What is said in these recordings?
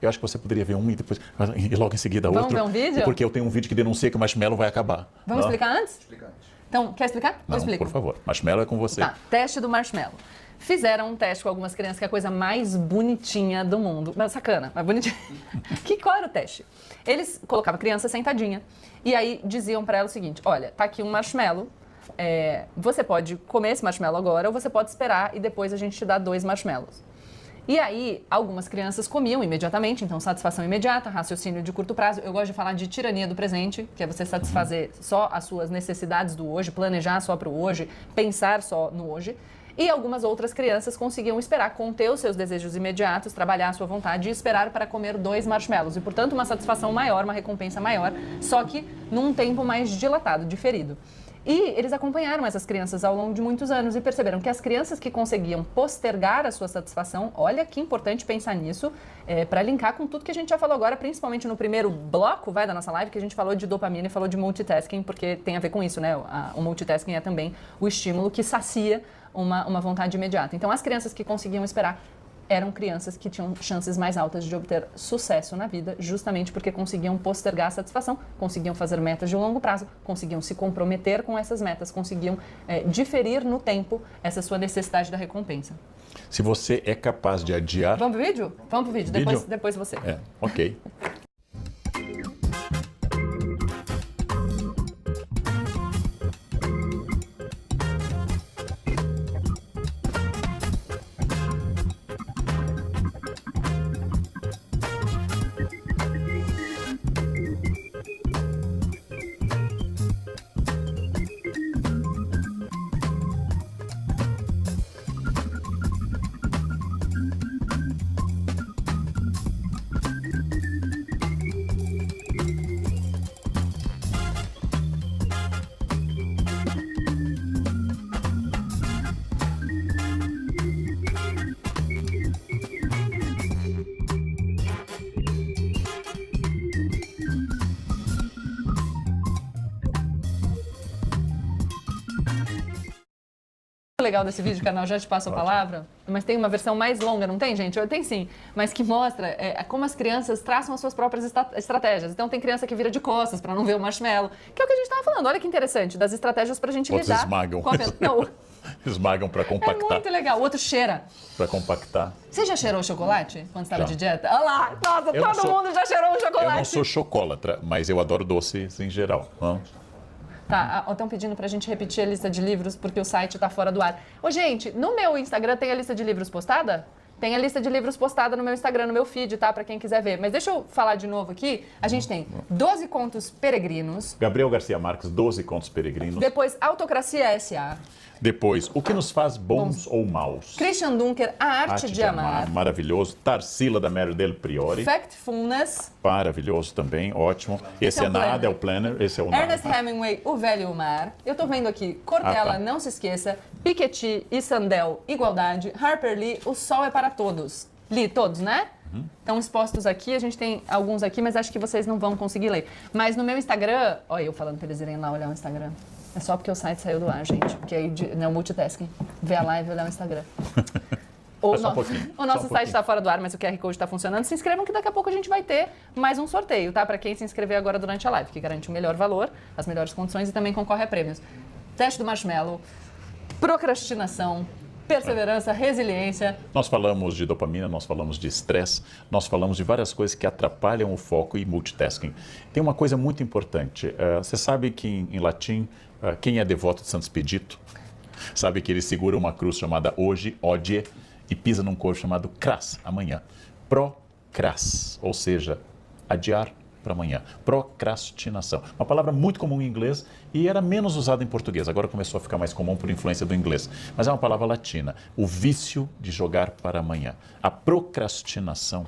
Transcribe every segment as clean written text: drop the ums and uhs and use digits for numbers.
Eu acho que você poderia ver um e depois e logo em seguida outro. Vamos ver um vídeo? Porque eu tenho um vídeo que denuncia que o marshmallow vai acabar. Vamos Tá? explicar antes? Explica antes. Então, quer explicar? Não, Eu explico. por favor. Marshmallow é com você. Tá, teste do marshmallow. Fizeram um teste com algumas crianças, que é a coisa mais bonitinha do mundo. Mas sacana, mas bonitinha. Qual era o teste? Eles colocavam a criança sentadinha e aí diziam pra ela o seguinte: olha, tá aqui um marshmallow, você pode comer esse marshmallow agora ou você pode esperar e depois a gente te dá 2 marshmallows. E aí, algumas crianças comiam imediatamente, então satisfação imediata, raciocínio de curto prazo. Eu gosto de falar de tirania do presente, que é você satisfazer só as suas necessidades do hoje, planejar só para o hoje, pensar só no hoje. E algumas outras crianças conseguiam esperar, conter os seus desejos imediatos, trabalhar a sua vontade e esperar para comer 2 marshmallows. E, portanto, uma satisfação maior, uma recompensa maior, só que num tempo mais dilatado, diferido. E eles acompanharam essas crianças ao longo de muitos anos e perceberam que as crianças que conseguiam postergar a sua satisfação, olha que importante pensar nisso, para linkar com tudo que a gente já falou agora, principalmente no primeiro bloco da nossa live, que a gente falou de dopamina e falou de multitasking, porque tem a ver com isso, né? O multitasking é também o estímulo que sacia uma vontade imediata. Então, as crianças que conseguiam esperar eram crianças que tinham chances mais altas de obter sucesso na vida, justamente porque conseguiam postergar a satisfação, conseguiam fazer metas de longo prazo, conseguiam se comprometer com essas metas, conseguiam diferir no tempo essa sua necessidade da recompensa. Se você é capaz de adiar... Vamos pro vídeo? Vamos pro vídeo, depois você. Ok. Legal desse vídeo, canal, já te passo a palavra, mas tem uma versão mais longa, não tem, gente? Tem sim, mas que mostra como as crianças traçam as suas próprias estratégias. Então tem criança que vira de costas para não ver o marshmallow, que é o que a gente estava falando. Olha que interessante, das estratégias para a gente Outros lidar esmagam. com a... Não, Esmagam para é compactar. muito legal. O outro cheira. Para compactar. Você já cheirou chocolate quando estava Já. de dieta? Olha lá, nossa, Eu não todo sou- mundo já cheirou um chocolate. Eu não sou chocolatra, mas eu adoro doces em geral. Não? Tá, estão pedindo pra gente repetir a lista de livros porque o site tá fora do ar. Ô, gente, no meu Instagram tem a lista de livros postada? Tem a lista de livros postada no meu Instagram, no meu feed, tá? Pra quem quiser ver. Mas deixa eu falar de novo aqui. A gente tem 12 contos peregrinos. Gabriel Garcia Marques, 12 contos peregrinos. Depois, Autocracia S.A. Depois, O que nos faz bons ou maus? Christian Dunker, A Arte de Amar. Maravilhoso. Tarsila, da Mary Del Priori. Factfulness. Maravilhoso também, ótimo. Esse é é o nada, Planner. é o Planner. Esse é o Ernest nada. Hemingway, O Velho e o Mar. Eu tô vendo aqui Cortella, tá. Não Se Esqueça. Piketty e Sandel, Igualdade. Harper Lee, O Sol é para Todos. Li todos, né? Estão expostos aqui, a gente tem alguns aqui, mas acho que vocês não vão conseguir ler. Mas no meu Instagram, olha eu falando pra eles irem lá olhar o Instagram. É só porque o site saiu do ar, gente. Porque aí é o multitasking. Ver a live e olhar o Instagram. Só um pouquinho, O nosso só um site pouquinho. está fora do ar, mas o QR Code está funcionando. Se inscrevam que daqui a pouco a gente vai ter mais um sorteio, tá? Para quem se inscrever agora durante a live, que garante o melhor valor, as melhores condições e também concorre a prêmios. Teste do marshmallow, procrastinação, perseverança, resiliência. Nós falamos de dopamina, nós falamos de estresse, nós falamos de várias coisas que atrapalham o foco e multitasking. Tem uma coisa muito importante. Você sabe que em latim, quem é devoto de Santo Expedito, sabe que ele segura uma cruz chamada hoje, odie, e pisa num corpo chamado cras, amanhã. Procras, ou seja, adiar para amanhã. Procrastinação. Uma palavra muito comum em inglês e era menos usada em português. Agora começou a ficar mais comum por influência do inglês. Mas é uma palavra latina. O vício de jogar para amanhã. A procrastinação.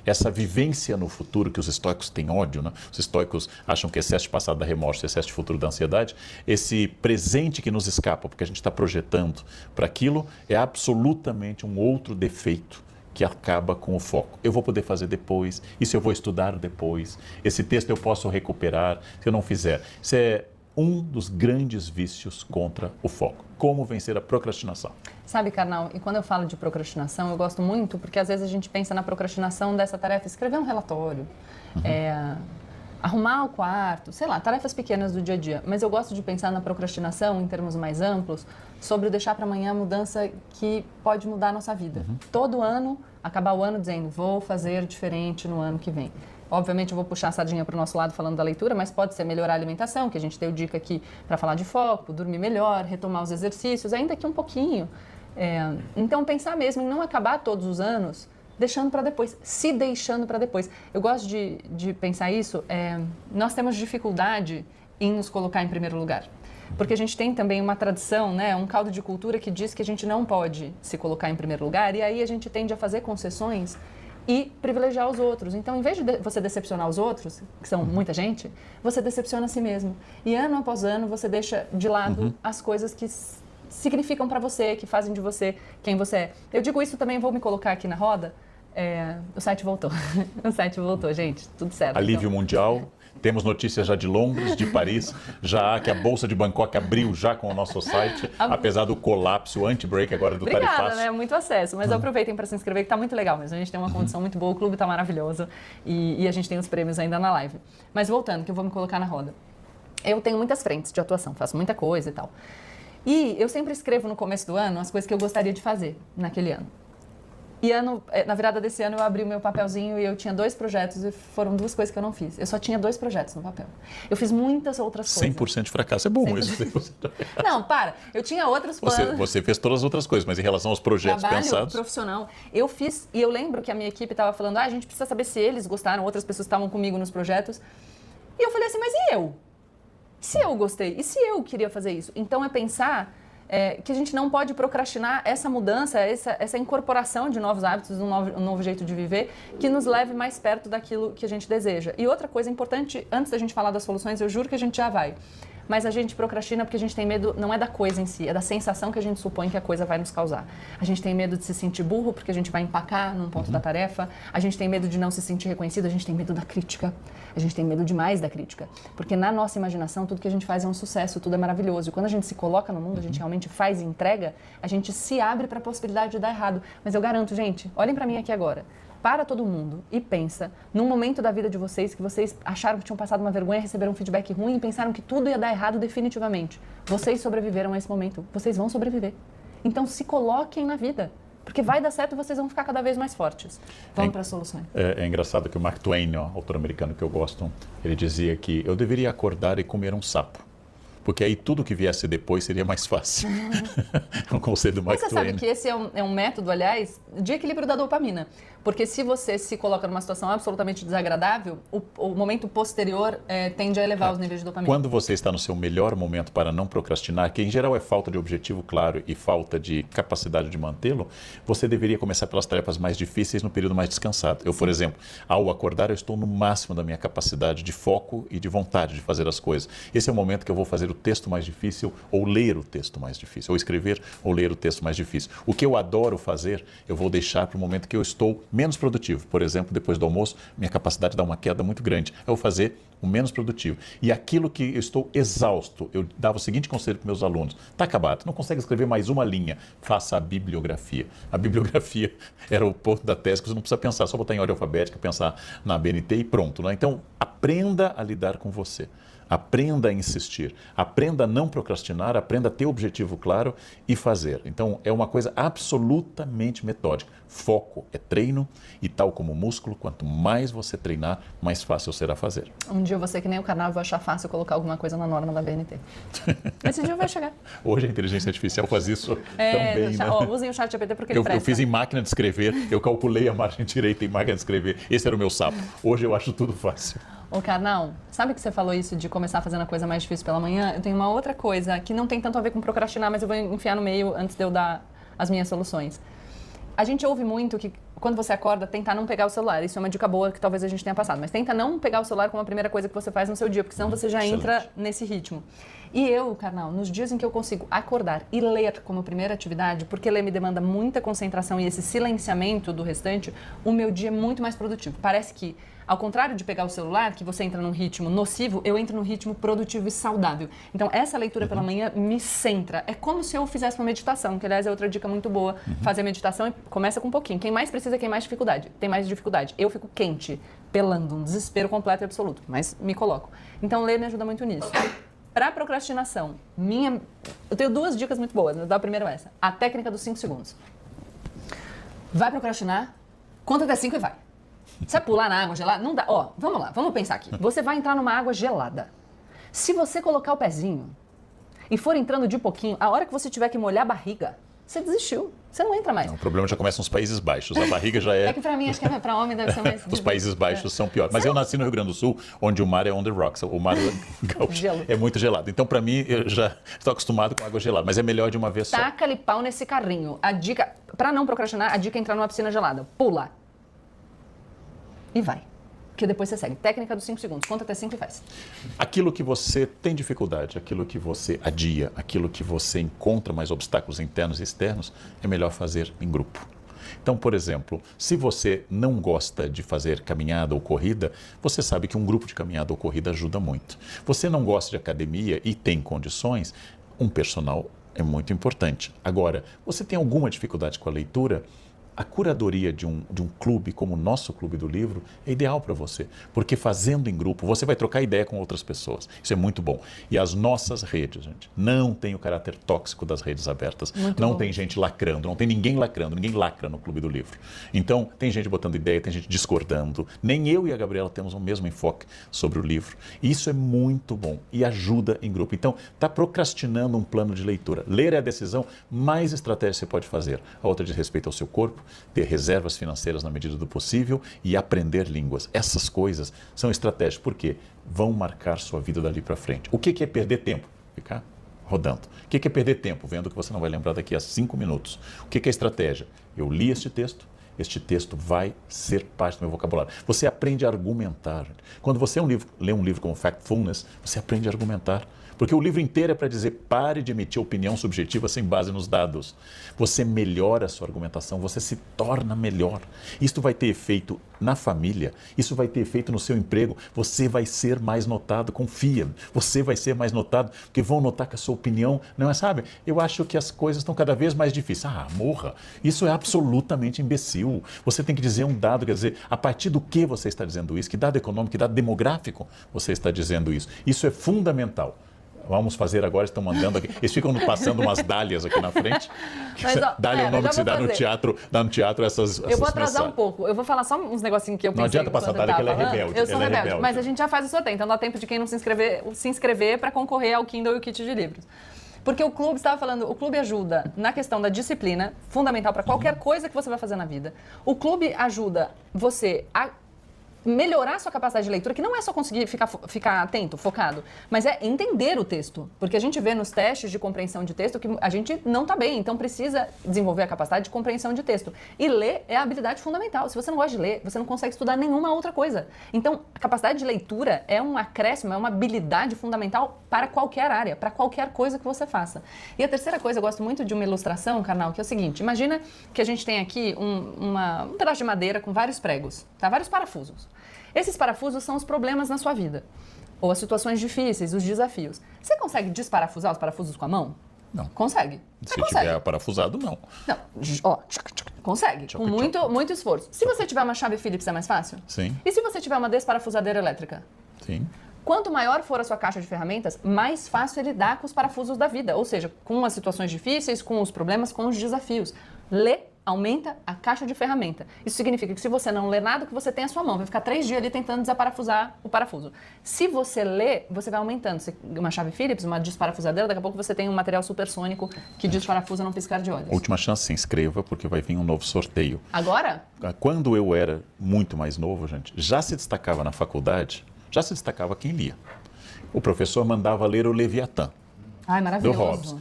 Essa vivência no futuro, que os estoicos têm ódio, né? Os estoicos acham que excesso de passado dá remorso, excesso de futuro da ansiedade. Esse presente que nos escapa, porque a gente está projetando para aquilo, é absolutamente um outro defeito que acaba com o foco. Eu vou poder fazer depois, isso eu vou estudar depois, esse texto eu posso recuperar se eu não fizer. Isso é um dos grandes vícios contra o foco. Como vencer a procrastinação? Sabe, Karnal, e quando eu falo de procrastinação, eu gosto muito, porque às vezes a gente pensa na procrastinação dessa tarefa, escrever um relatório, arrumar o quarto, sei lá, tarefas pequenas do dia a dia. Mas eu gosto de pensar na procrastinação em termos mais amplos, sobre deixar para amanhã a mudança que pode mudar a nossa vida. Todo ano, acabar o ano dizendo, vou fazer diferente no ano que vem. Obviamente eu vou puxar a sardinha para o nosso lado falando da leitura, mas pode ser melhorar a alimentação, que a gente deu dica aqui para falar de foco, dormir melhor, retomar os exercícios, ainda que um pouquinho. Então pensar mesmo em não acabar todos os anos deixando para depois, se deixando para depois. Eu gosto de pensar isso, nós temos dificuldade em nos colocar em primeiro lugar. Porque a gente tem também uma tradição, né, um caldo de cultura que diz que a gente não pode se colocar em primeiro lugar, e aí a gente tende a fazer concessões e privilegiar os outros. Então, em vez de você decepcionar os outros, que são muita gente, você decepciona a si mesmo. E ano após ano você deixa de lado as coisas que significam para você, que fazem de você quem você é. Eu digo isso também, vou me colocar aqui na roda. O site voltou. O site voltou, gente. Tudo certo. Alívio então. mundial. Temos notícias já de Londres, de Paris, já que a Bolsa de Bangkok abriu já com o nosso site, apesar do colapso, o anti-break agora do Obrigada, tarifaço. né? Muito acesso, mas aproveitem para se inscrever, que está muito legal mesmo. A gente tem uma condição muito boa, o clube está maravilhoso e a gente tem os prêmios ainda na live. Mas voltando, que eu vou me colocar na roda. Eu tenho muitas frentes de atuação, faço muita coisa e tal. E eu sempre escrevo no começo do ano as coisas que eu gostaria de fazer naquele ano. E na virada desse ano eu abri o meu papelzinho e eu tinha 2 projetos e foram 2 coisas que eu não fiz. Eu só tinha 2 projetos no papel. Eu fiz muitas outras coisas. 100% de fracasso. É bom 100%. Isso. Não, para. Eu tinha outros planos. Você fez todas as outras coisas, mas em relação aos projetos Trabalho pensados... profissional. Eu fiz, e eu lembro que a minha equipe estava falando, a gente precisa saber se eles gostaram, outras pessoas estavam comigo nos projetos. E eu falei assim, mas e eu? E se eu gostei? E se eu queria fazer isso? Então é pensar... que a gente não pode procrastinar essa mudança, essa incorporação de novos hábitos, um novo jeito de viver, que nos leve mais perto daquilo que a gente deseja. E outra coisa importante, antes da gente falar das soluções, eu juro que a gente já vai. Mas a gente procrastina porque a gente tem medo, não é da coisa em si, é da sensação que a gente supõe que a coisa vai nos causar. A gente tem medo de se sentir burro porque a gente vai empacar num ponto da tarefa. A gente tem medo de não se sentir reconhecido, a gente tem medo da crítica. A gente tem medo demais da crítica. Porque na nossa imaginação, tudo que a gente faz é um sucesso, tudo é maravilhoso. E quando a gente se coloca no mundo, a gente realmente faz e entrega, a gente se abre para a possibilidade de dar errado. Mas eu garanto, gente, olhem para mim aqui agora. Para todo mundo e pensa num momento da vida de vocês que vocês acharam que tinham passado uma vergonha, receberam um feedback ruim e pensaram que tudo ia dar errado definitivamente. Vocês sobreviveram a esse momento. Vocês vão sobreviver. Então se coloquem na vida. Porque vai dar certo e vocês vão ficar cada vez mais fortes. Vamos para as soluções. É engraçado que o Mark Twain, autor americano que eu gosto, ele dizia que eu deveria acordar e comer um sapo. Porque aí tudo que viesse depois seria mais fácil. É um conselho do Mark Twain. Você sabe que esse é um método, aliás, de equilíbrio da dopamina. Porque se você se coloca numa situação absolutamente desagradável, o momento posterior tende a elevar os níveis de dopamina. Quando você está no seu melhor momento para não procrastinar, que em geral é falta de objetivo claro e falta de capacidade de mantê-lo, você deveria começar pelas tarefas mais difíceis no período mais descansado. Eu, por exemplo, ao acordar, eu estou no máximo da minha capacidade de foco e de vontade de fazer as coisas. Esse é o momento que eu vou fazer o texto mais difícil ou ler o texto mais difícil, ou escrever ou ler o texto mais difícil. O que eu adoro fazer, eu vou deixar para o momento que eu estou menos produtivo. Por exemplo, depois do almoço, minha capacidade dá uma queda muito grande. Eu vou fazer o menos produtivo. E aquilo que eu estou exausto, eu dava o seguinte conselho para meus alunos: está acabado, não consegue escrever mais uma linha, faça a bibliografia. A bibliografia era o ponto da tese que você não precisa pensar, só botar em ordem alfabética, pensar na ABNT e pronto. Né? Então, aprenda a lidar com você. Aprenda a insistir, aprenda a não procrastinar, aprenda a ter objetivo claro e fazer. Então, é uma coisa absolutamente metódica. Foco é treino e, tal como o músculo, quanto mais você treinar, mais fácil será fazer. Um dia eu vou ser que nem o canal, vou achar fácil colocar alguma coisa na norma da BNT. Esse dia vai chegar. Hoje a inteligência artificial faz isso também, né? Usem o chat GPT porque ele presta. Eu fiz em máquina de escrever, eu calculei a margem direita em máquina de escrever. Esse era o meu sapo. Hoje eu acho tudo fácil. Ô, Karnal, sabe que você falou isso de começar fazendo a coisa mais difícil pela manhã? Eu tenho uma outra coisa que não tem tanto a ver com procrastinar, mas eu vou enfiar no meio antes de eu dar as minhas soluções. A gente ouve muito que quando você acorda, tentar não pegar o celular. Isso é uma dica boa que talvez a gente tenha passado. Mas tenta não pegar o celular como a primeira coisa que você faz no seu dia, porque senão você já entra nesse ritmo. E eu, carnal, nos dias em que eu consigo acordar e ler como primeira atividade, porque ler me demanda muita concentração e esse silenciamento do restante, o meu dia é muito mais produtivo. Parece que, ao contrário de pegar o celular, que você entra num ritmo nocivo, eu entro num ritmo produtivo e saudável. Então, essa leitura pela manhã me centra. É como se eu fizesse uma meditação, que, aliás, é outra dica muito boa. Fazer meditação e começa com um pouquinho. Quem mais precisa, quem mais dificuldade. Tem mais dificuldade. Eu fico quente, pelando, um desespero completo e absoluto. Mas me coloco. Então, ler me ajuda muito nisso. Para procrastinação, eu tenho 2 dicas muito boas, mas a primeira é essa. A técnica dos 5 segundos. Vai procrastinar, conta até 5 e vai. Você pular na água gelada? Não dá. Ó, vamos lá, vamos pensar aqui. Você vai entrar numa água gelada. Se você colocar o pezinho e for entrando de pouquinho, a hora que você tiver que molhar a barriga, você desistiu. Você não entra mais. Não, o problema já começa nos Países Baixos. A barriga já é... É que pra mim, acho que pra homem deve ser mais... Os Países Baixos são piores. Mas eu nasci no Rio Grande do Sul, onde o mar é on the rocks. O mar gaúcho é muito gelado. Então, para mim, eu já estou acostumado com água gelada. Mas é melhor de uma vez só. Taca-lhe pau nesse carrinho. A dica, para não procrastinar, a dica é entrar numa piscina gelada. Pula. E vai. Porque depois você segue. Técnica dos 5 segundos. Conta até 5 e faz. Aquilo que você tem dificuldade, aquilo que você adia, aquilo que você encontra mais obstáculos internos e externos, é melhor fazer em grupo. Então, por exemplo, se você não gosta de fazer caminhada ou corrida, você sabe que um grupo de caminhada ou corrida ajuda muito. Você não gosta de academia e tem condições, um personal é muito importante. Agora, você tem alguma dificuldade com a leitura? A curadoria de um clube como o nosso Clube do Livro é ideal para você, porque fazendo em grupo você vai trocar ideia com outras pessoas. Isso é muito bom. E as nossas redes, gente, não tem o caráter tóxico das redes abertas. Não tem gente lacrando, não tem ninguém lacrando, ninguém lacra no Clube do Livro. Então, tem gente botando ideia, tem gente discordando. Nem eu e a Gabriela temos o mesmo enfoque sobre o livro. E isso é muito bom e ajuda em grupo. Então, está procrastinando um plano de leitura. Ler é a decisão mais estratégica que você pode fazer. A outra diz respeito ao seu corpo, ter reservas financeiras na medida do possível e aprender línguas. Essas coisas são estratégias, porque vão marcar sua vida dali para frente. O que é perder tempo? Ficar rodando. O que é perder tempo? Vendo que você não vai lembrar daqui a 5 minutos. O que é estratégia? Eu li este texto vai ser parte do meu vocabulário. Você aprende a argumentar. Quando você lê um livro como Factfulness, você aprende a argumentar. Porque o livro inteiro é para dizer, pare de emitir opinião subjetiva sem base nos dados. Você melhora a sua argumentação, você se torna melhor. Isso vai ter efeito na família, isso vai ter efeito no seu emprego. Você vai ser mais notado, confia. Você vai ser mais notado, porque vão notar que a sua opinião não é, sabe? Eu acho que as coisas estão cada vez mais difíceis. Ah, morra. Isso é absolutamente imbecil. Você tem que dizer um dado, quer dizer, a partir do que você está dizendo isso? Que dado econômico, que dado demográfico você está dizendo isso? Isso é fundamental. Vamos fazer agora, estão mandando aqui. Eles ficam passando umas dálias aqui na frente. Dália é o nome que se dá no teatro essas Eu vou atrasar um pouco. Eu vou falar só uns negocinhos que eu pensei. Não adianta passar a Dália, que ela é rebelde. Eu sou rebelde, mas a gente já faz o sorteio. Então dá tempo de quem não se inscrever para concorrer ao Kindle e o kit de livros. Porque o clube, estava falando, o clube ajuda na questão da disciplina, fundamental para qualquer coisa que você vai fazer na vida. O clube ajuda você a melhorar a sua capacidade de leitura, que não é só conseguir ficar atento, focado, mas é entender o texto. Porque a gente vê nos testes de compreensão de texto que a gente não está bem, então precisa desenvolver a capacidade de compreensão de texto. E ler é a habilidade fundamental. Se você não gosta de ler, você não consegue estudar nenhuma outra coisa. Então, a capacidade de leitura é um acréscimo, é uma habilidade fundamental para qualquer área, para qualquer coisa que você faça. E a terceira coisa, eu gosto muito de uma ilustração, Karnal, que é o seguinte: imagina que a gente tem aqui um pedaço de madeira com vários pregos, tá? Vários parafusos. Esses parafusos são os problemas na sua vida, ou as situações difíceis, os desafios. Você consegue desparafusar os parafusos com a mão? Não. Consegue. Se tiver parafusado, não. Não, ó, consegue, com muito esforço. Se você tiver uma chave Phillips, é mais fácil? Sim. E se você tiver uma desparafusadeira elétrica? Sim. Quanto maior for a sua caixa de ferramentas, mais fácil é lidar com os parafusos da vida, ou seja, com as situações difíceis, com os problemas, com os desafios. Lê aumenta a caixa de ferramenta. Isso significa que se você não lê nada, que você tem a sua mão, vai ficar 3 dias ali tentando desaparafusar o parafuso. Se você lê, você vai aumentando. Uma chave Phillips, uma desparafusadeira, daqui a pouco você tem um material supersônico que desparafusa num piscar de olhos. Última chance, se inscreva, porque vai vir um novo sorteio. Agora? Quando eu era muito mais novo, gente, já se destacava na faculdade, já se destacava quem lia. O professor mandava ler o Leviatã, Ai, maravilhoso. do Hobbes.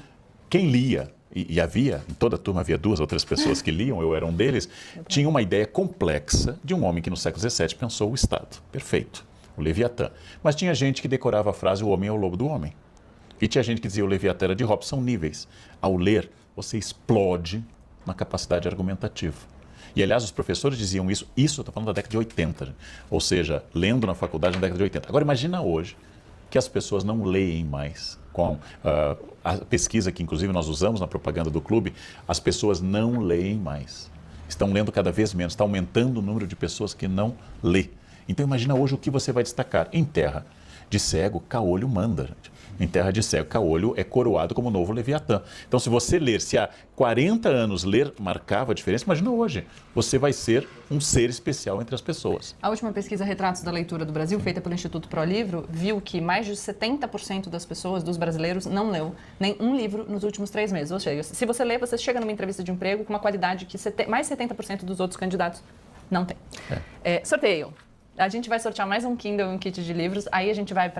Quem lia e havia, em toda a turma havia 2 ou 3 pessoas que liam, eu era um deles, tinha uma ideia complexa de um homem que no século XVII pensou o Estado. Perfeito, o Leviatã. Mas tinha gente que decorava a frase, o homem é o lobo do homem. E tinha gente que dizia, o Leviatã era de Hobbes, são níveis. Ao ler, você explode na capacidade argumentativa. E, aliás, os professores diziam isso eu estou falando da década de 80, ou seja, lendo na faculdade na década de 80. Agora, imagina hoje que as pessoas não leem mais. Com a pesquisa que, inclusive, nós usamos na propaganda do clube, as pessoas não leem mais. Estão lendo cada vez menos, está aumentando o número de pessoas que não lê. Então, imagina hoje o que você vai destacar. Em terra de cego, caolho manda, gente. Em terra de cego, caolho é coroado como novo Leviatã. Então, se você ler, se há 40 anos ler marcava a diferença, imagina hoje. Você vai ser um ser especial entre as pessoas. A última pesquisa Retratos da Leitura do Brasil, feita pelo Instituto ProLivro, viu que mais de 70% das pessoas, dos brasileiros, não leu nem um livro nos últimos 3 meses. Ou seja, se você lê, você chega numa entrevista de emprego com uma qualidade que mais 70% dos outros candidatos não tem. Sorteio. A gente vai sortear mais um Kindle e um kit de livros, aí a gente vai para